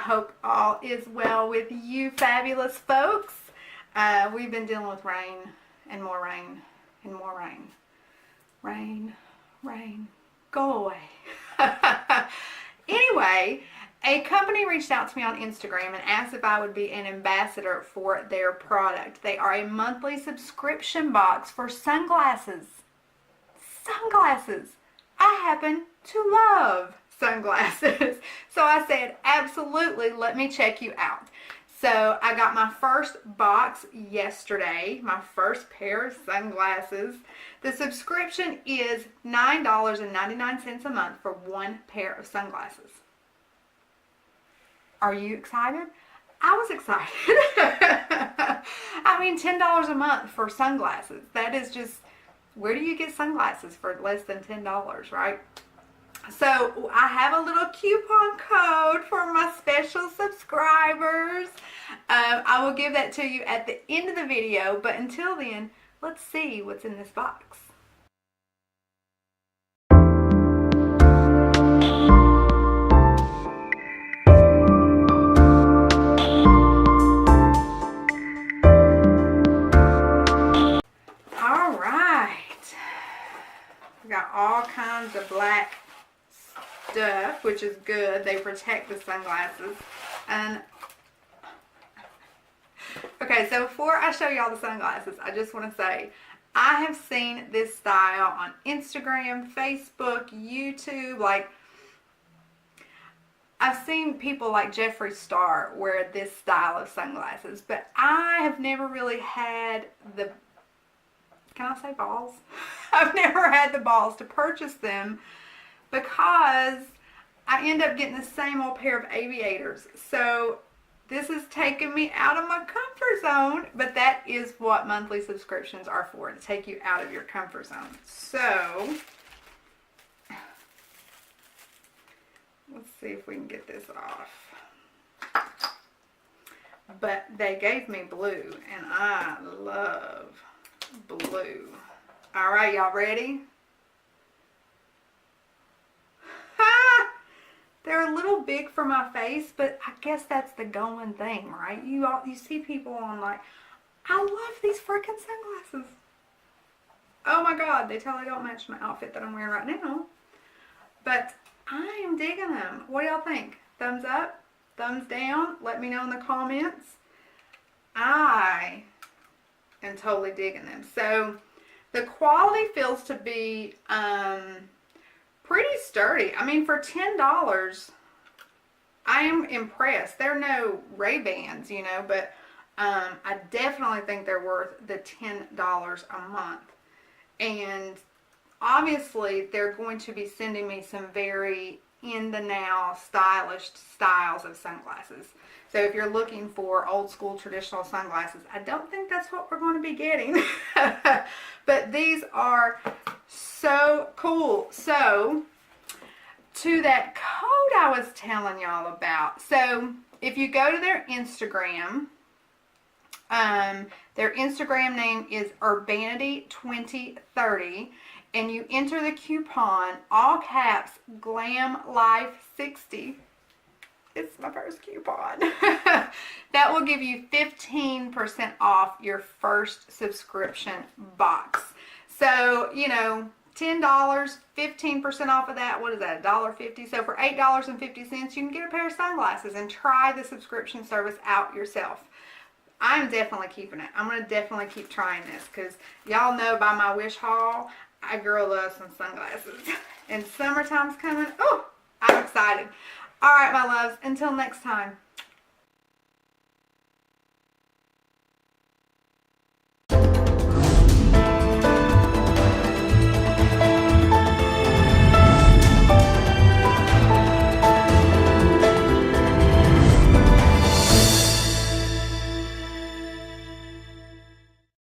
hope all is well with you fabulous folks. We've been dealing with rain and more rain and more rain. Rain, rain, go away. Anyway, a company reached out to me on Instagram and asked if I would be an ambassador for their product. They are a monthly subscription box for sunglasses. Sunglasses. I happen to love sunglasses. So I said, absolutely, let me check you out. So I got my first box yesterday, my first pair of sunglasses. The subscription is $9.99 a month for one pair of sunglasses. Are you excited? I was excited. I mean, $10 a month for sunglasses. That is just, where do you get sunglasses for less than $10, right? So I have a little coupon code for my special subscribers. I will give that to you at the end of the video, but until then, let's see what's in this box. All right. We got all kinds of black stuff, which is good. They protect the sunglasses. And okay, so before I show y'all the sunglasses, I just want to say I have seen this style on Instagram, Facebook, YouTube. Like, I've seen people like Jeffree Star wear this style of sunglasses, but I have never really had the, can I say balls? I've never had the balls to purchase them, because I end up getting the same old pair of aviators. So this is taking me out of my comfort zone, but that is what monthly subscriptions are for, to take you out of your comfort zone. So let's see if we can get this off. But they gave me blue, and I love blue. All right, y'all ready? They're a little big for my face, but I guess that's the going thing, right? You see people on like, I love these freaking sunglasses. Oh my God, they totally don't match my outfit that I'm wearing right now. But I am digging them. What do y'all think? Thumbs up? Thumbs down? Let me know in the comments. I am totally digging them. So the quality feels to be pretty sturdy. I mean, for $10, I am impressed. They're no Ray-Bans, you know, but I definitely think they're worth the $10 a month. And obviously, they're going to be sending me some very in-the-now, stylish styles of sunglasses. So if you're looking for old school traditional sunglasses, I don't think that's what we're going to be getting. But these are so cool. So to that code I was telling y'all about. So if you go to their Instagram name is Urbanity 2030, and you enter the coupon, all caps, Glam Life 60. It's my first coupon. That will give you 15% off your first subscription box. So, you know, $10, 15% off of that, what is that, $1.50? So for $8.50, you can get a pair of sunglasses and try the subscription service out yourself. I'm definitely keeping it. I'm going to definitely keep trying this, because y'all know by my wish haul, I girl love some sunglasses. And summertime's coming. Oh, I'm excited. All right, my loves, until next time.